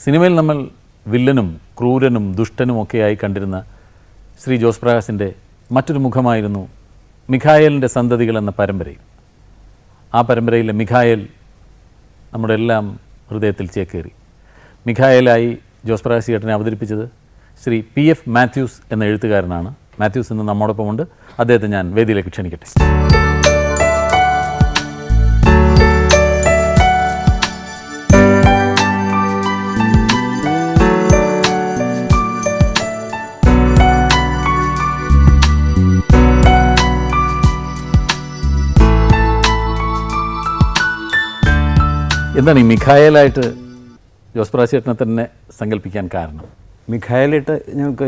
സിനിമയിൽ നമ്മൾ വില്ലനും ക്രൂരനും ദുഷ്ടനുമൊക്കെയായി കണ്ടിരുന്ന ശ്രീ ജോസ് പ്രകാശിൻ്റെ മറ്റൊരു മുഖമായിരുന്നു മിഖായേലിൻ്റെ സന്തതികൾ എന്ന പരമ്പരയിൽ. ആ പരമ്പരയിലെ മിഖായേൽ നമ്മുടെ എല്ലാം ഹൃദയത്തിൽ ചേക്കേറി. മിഖായേലായി ജോസ് പ്രകാശ് ചേട്ടനെ അവതരിപ്പിച്ചത് ശ്രീ PF മാത്യൂസ് എന്ന എഴുത്തുകാരനാണ്. മാത്യൂസ് ഇന്ന് നമ്മോടൊപ്പമുണ്ട്. അദ്ദേഹത്തെ ഞാൻ വേദിയിലേക്ക് ക്ഷണിക്കട്ടെ. എന്താണ് ഈ മിഖായേലായിട്ട് ജോസ് പ്രകാശ് ചേട്ടനെ തന്നെ സങ്കല്പിക്കാൻ കാരണം? മിഖായേലിട്ട് ഞങ്ങൾക്ക്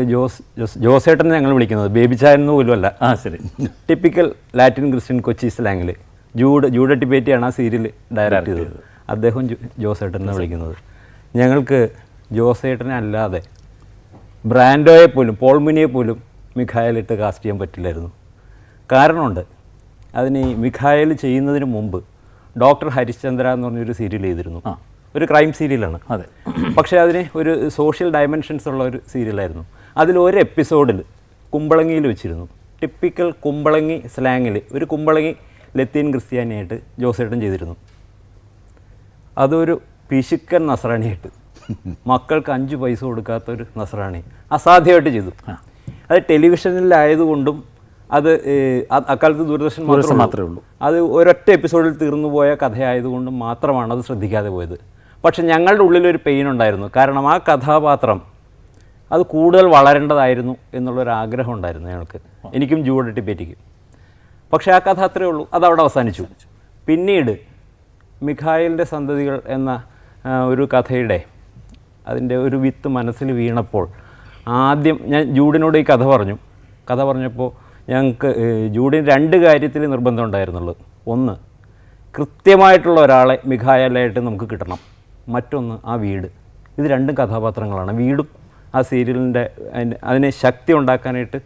ജോസേട്ടനെ ഞങ്ങൾ വിളിക്കുന്നത് ബേബി ചായന്ന് പോലുമല്ല. ശരി. ടിപ്പിക്കൽ ലാറ്റിൻ ക്രിസ്ത്യൻ കൊച്ചി സ്ലാങ്ങിൽ ജൂഡ് ടിബേറ്റിയാണ് ആ സീരിയൽ ഡയറക്റ്റ് ചെയ്തത്. അദ്ദേഹം ജോസേട്ടനെ വിളിക്കുന്നത്. ഞങ്ങൾക്ക് ജോസേട്ടനെ അല്ലാതെ ബ്രാൻഡോയെ പോലും പോൾമിനിയെ പോലും മിഖായേലിട്ട് കാസ്റ്റ് ചെയ്യാൻ പറ്റില്ലായിരുന്നു. കാരണമുണ്ട്. അതിന് ഈ മിഖായേൽ ചെയ്യുന്നതിന് മുമ്പ് ഡോക്ടർ ഹരിശ്ചന്ദ്ര എന്ന് പറഞ്ഞൊരു സീരിയൽ ചെയ്തിരുന്നു. ഒരു ക്രൈം സീരിയലാണ്. അതെ. പക്ഷേ അതിന് ഒരു സോഷ്യൽ ഡയമെൻഷൻസ് ഉള്ള ഒരു സീരിയലായിരുന്നു. അതിലൊരു എപ്പിസോഡിൽ കുമ്പളങ്ങിയിൽ വെച്ചിരുന്നു. ടിപ്പിക്കൽ കുമ്പളങ്ങി സ്ലാങ്ങിൽ ഒരു കുമ്പളങ്ങി ലത്തീൻ ക്രിസ്ത്യാനിയായിട്ട് ജോസേട്ടൻ ചെയ്തിരുന്നു. അതൊരു പിശുക്കൻ നസ്രാണിയായിട്ട്, മക്കൾക്ക് 5 പൈസ കൊടുക്കാത്തൊരു നസ്രാണി അസാധ്യമായിട്ട് ചെയ്തു. അത് ടെലിവിഷനിലായതുകൊണ്ടും അത് അക്കാലത്ത് ദൂരദർശൻ മാത്രമേ ഉള്ളൂ. അത് ഒരൊറ്റ എപ്പിസോഡിൽ തീർന്നു പോയ കഥയായതുകൊണ്ടും മാത്രമാണ് അത് ശ്രദ്ധിക്കാതെ പോയത്. പക്ഷെ ഞങ്ങളുടെ ഉള്ളിലൊരു പെയിൻ ഉണ്ടായിരുന്നു. കാരണം ആ കഥാപാത്രം അത് കൂടുതൽ വളരേണ്ടതായിരുന്നു എന്നുള്ളൊരാഗ്രഹം ഉണ്ടായിരുന്നു ഞങ്ങൾക്ക്, എനിക്കും ജൂഡ് ടിബേറ്റിക്കും. പക്ഷേ ആ കഥ അത്രയേ ഉള്ളൂ, അതവിടെ അവസാനിച്ചു. പിന്നീട് മിഖായേലിൻ്റെ സന്തതികൾ എന്ന ഒരു കഥയുടെ അതിൻ്റെ ഒരു വിത്ത് മനസ്സിൽ വീണപ്പോൾ ആദ്യം ഞാൻ ജൂഡിനോട് ഈ കഥ പറഞ്ഞപ്പോൾ ഞങ്ങൾക്ക് ജൂഡിന് 2 കാര്യത്തിൽ നിർബന്ധം ഉണ്ടായിരുന്നുള്ളൂ. ഒന്ന്, കൃത്യമായിട്ടുള്ള ഒരാളെ മിഖായേലായിട്ട് നമുക്ക് കിട്ടണം. മറ്റൊന്ന്, ആ വീട്. ഇത് 2 കഥാപാത്രങ്ങളാണ്. വീടും ആ സീരിയലിൻ്റെ അതിനെ ശക്തി ഉണ്ടാക്കാനായിട്ട്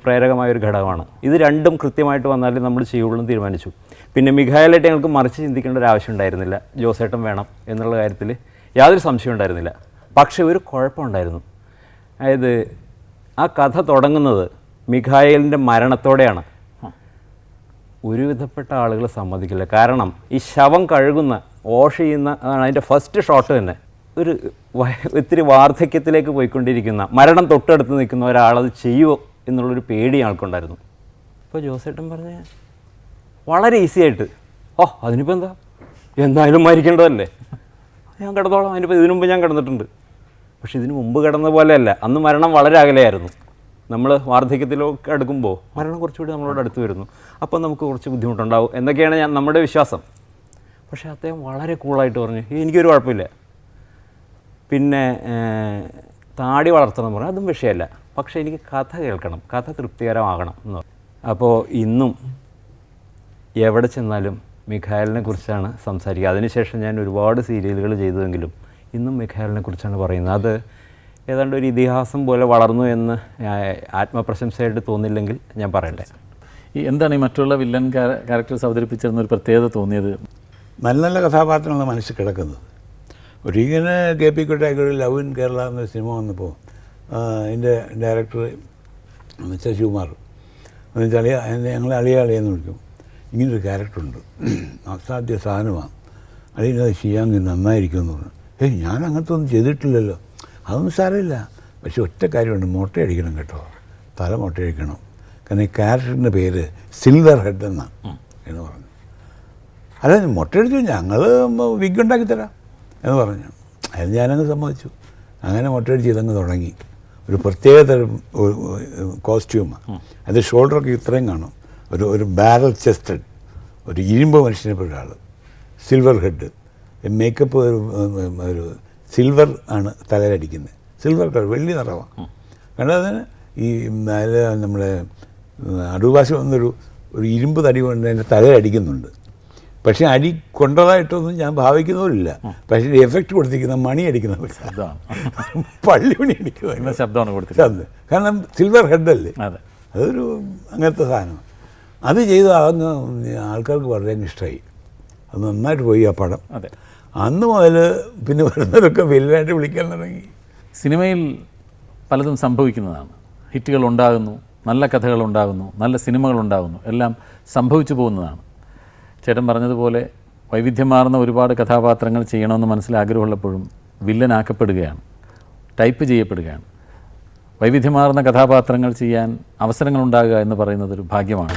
പ്രേരകമായൊരു ഘടകമാണ്. ഇത് 2ഉം കൃത്യമായിട്ട് വന്നാലേ നമ്മൾ ചെയ്യുള്ളൂ എന്ന് തീരുമാനിച്ചു. പിന്നെ മിഖായേലായിട്ട് ഞങ്ങൾക്ക് മറിച്ച് ചിന്തിക്കേണ്ട ഒരു ആവശ്യം ഉണ്ടായിരുന്നില്ല. ജോസേട്ടൻ വേണം എന്നുള്ള കാര്യത്തിൽ യാതൊരു സംശയം ഉണ്ടായിരുന്നില്ല. പക്ഷേ ഒരു കുഴപ്പമുണ്ടായിരുന്നു. അതായത് ആ കഥ തുടങ്ങുന്നത് മിഖായേലിൻ്റെ മരണത്തോടെയാണ്. ഒരുവിധപ്പെട്ട ആളുകൾ സമ്മതിക്കില്ല. കാരണം ഈ ശവം കഴുകുന്ന ചെയ്യുന്ന അതിൻ്റെ ഫസ്റ്റ് ഷോട്ട് തന്നെ ഒരു ഇത്തിരി വാർദ്ധക്യത്തിലേക്ക് പോയിക്കൊണ്ടിരിക്കുന്ന, മരണം തൊട്ടടുത്ത് നിൽക്കുന്ന ഒരാളത് ചെയ്യുമോ എന്നുള്ളൊരു പേടി ആൾക്കുണ്ടായിരുന്നു. ഇപ്പോൾ ജോസേട്ടൻ പറഞ്ഞ വളരെ ഈസി ആയിട്ട്, അതിനിപ്പോൾ എന്തായാലും മരിക്കേണ്ടതല്ലേ, ഞാൻ കിടന്നോളാം, ഇതിനു മുമ്പ് ഞാൻ കിടന്നിട്ടുണ്ട്. പക്ഷെ ഇതിനു മുമ്പ് കിടന്ന പോലെയല്ല. അന്ന് മരണം വളരെ അകലെയായിരുന്നു. നമ്മൾ വാർദ്ധക്യത്തിലൊക്കെ അടുക്കുമ്പോൾ മരണം കുറച്ചുകൂടി നമ്മളോട് അടുത്ത് വരുന്നു. അപ്പം നമുക്ക് കുറച്ച് ബുദ്ധിമുട്ടുണ്ടാവും എന്നൊക്കെയാണ് നമ്മുടെ വിശ്വാസം. പക്ഷേ അദ്ദേഹം വളരെ കൂളായിട്ട് പറഞ്ഞു, എനിക്കൊരു കുഴപ്പമില്ല. പിന്നെ താടി വളർത്തണം പറഞ്ഞു, അതും വിഷയമല്ല, പക്ഷേ എനിക്ക് കഥ കേൾക്കണം, കഥ തൃപ്തികരമാകണം എന്ന് പറഞ്ഞു. അപ്പോൾ ഇന്നും എവിടെ ചെന്നാലും മിഖായേലിനെ കുറിച്ചാണ് സംസാരിക്കുക. അതിനുശേഷം ഞാൻ ഒരുപാട് സീരിയലുകൾ ചെയ്തതെങ്കിലും ഇന്നും മിഖായേലിനെ കുറിച്ചാണ് പറയുന്നത്. അത് ഏതാണ്ട് ഒരു ഇതിഹാസം പോലെ വളർന്നു എന്ന് ആത്മപ്രശംസയായിട്ട് തോന്നില്ലെങ്കിൽ ഞാൻ പറയട്ടെ. എന്താണ് ഈ മറ്റുള്ള വില്ലൻ ക്യാരക്ടേഴ്സ് അവതരിപ്പിച്ചിരുന്ന ഒരു പ്രത്യേകത തോന്നിയത്? നല്ല നല്ല കഥാപാത്രങ്ങൾ മനസ്സിൽ കിടക്കുന്നത്. ഒരിക്കലും KP കൊട്ടായ്ക്കോട് ലവ് ഇൻ കേരള എന്നൊരു സിനിമ വന്നപ്പോൾ എൻ്റെ ഡയറക്ടർ മിസ്റ്റർ ശിവകുമാർ ഞങ്ങൾ അളിയാളിയെന്ന് വിളിക്കും. ഇങ്ങനൊരു ക്യാരക്ടറുണ്ട്, അസാധ്യ സാധനമാണ്, അളിയത് ചെയ്യാൻ നന്നായിരിക്കുമെന്ന് പറഞ്ഞു. ഞാൻ അങ്ങനത്തെ ഒന്നും ചെയ്തിട്ടില്ലല്ലോ. അതൊന്നും സാരമില്ല, പക്ഷെ ഒറ്റ കാര്യമുണ്ട്, മുട്ടയടിക്കണം കേട്ടോ, തല മുട്ടയടിക്കണം. കാരണം ഈ ക്യാരക്ടറിൻ്റെ പേര് സിൽവർ ഹെഡ് എന്നാണ് എന്ന് പറഞ്ഞു. അല്ല, മുട്ടയടിച്ചു, ഞങ്ങൾ വിഗ് ഉണ്ടാക്കി തരാം എന്ന് പറഞ്ഞു. അത് ഞാനങ്ങ് സമ്മതിച്ചു. അങ്ങനെ മുട്ടയടിച്ച് ഇതങ്ങ് തുടങ്ങി. ഒരു പ്രത്യേകതരം കോസ്റ്റ്യൂമാണ്. അത് ഷോൾഡറൊക്കെ ഇത്രയും കാണും, ഒരു ബാരൽ ചെസ്റ്റഡ്, ഒരു ഇരുമ്പ് മനുഷ്യനെ പോലെ ഒരാൾ, സിൽവർ ഹെഡ്, മേക്കപ്പ് ഒരു സിൽവർ ആണ് തലയിലടിക്കുന്നത്, സിൽവർ കളർ, വെള്ളി നിറവാണ്. കണ്ടതിന് ഈ അതിൽ നമ്മുടെ അടൂഭാഷ വന്നൊരു ഇരുമ്പ് തടി കൊണ്ട് എൻ്റെ തലയിലടിക്കുന്നുണ്ട്. പക്ഷേ അടി കൊണ്ടതായിട്ടൊന്നും ഞാൻ ഭാവിക്കുന്നവരില്ല. പക്ഷേ എഫക്റ്റ് കൊടുത്തിരിക്കുന്ന മണി അടിക്കുന്ന പള്ളി മണി അടിക്കുന്ന ശബ്ദമാണ് കൊടുത്തത്. കാരണം സിൽവർ ഹെഡല്ലേ, അതൊരു അങ്ങനത്തെ സാധനം. അത് ചെയ്ത് അതങ്ങ് ആൾക്കാർക്ക് വളരെ ഇഷ്ടമായി. അത് നന്നായിട്ട് പോയി ആ പടം. അന്ന് മുതൽ പിന്നെ വരുന്നവരൊക്കെ വില്ലനായിട്ട് വിളിക്കാൻ തുടങ്ങി. സിനിമയിൽ പലതും സംഭവിക്കുന്നതാണ്. ഹിറ്റുകൾ ഉണ്ടാകുന്നു, നല്ല കഥകൾ ഉണ്ടാകുന്നു, നല്ല സിനിമകൾ ഉണ്ടാകുന്നു, എല്ലാം സംഭവിച്ചു പോകുന്നതാണ്. ചേട്ടൻ പറഞ്ഞതുപോലെ വൈവിധ്യമാർന്ന ഒരുപാട് കഥാപാത്രങ്ങൾ ചെയ്യണമെന്ന് മനസ്സിലാഗ്രഹമുള്ളപ്പോഴും വില്ലനാക്കപ്പെടുകയാണ്, ടൈപ്പ് ചെയ്യപ്പെടുകയാണ്. വൈവിധ്യമാർന്ന കഥാപാത്രങ്ങൾ ചെയ്യാൻ അവസരങ്ങളുണ്ടാകുക എന്ന് പറയുന്നതൊരു ഭാഗ്യമാണ്.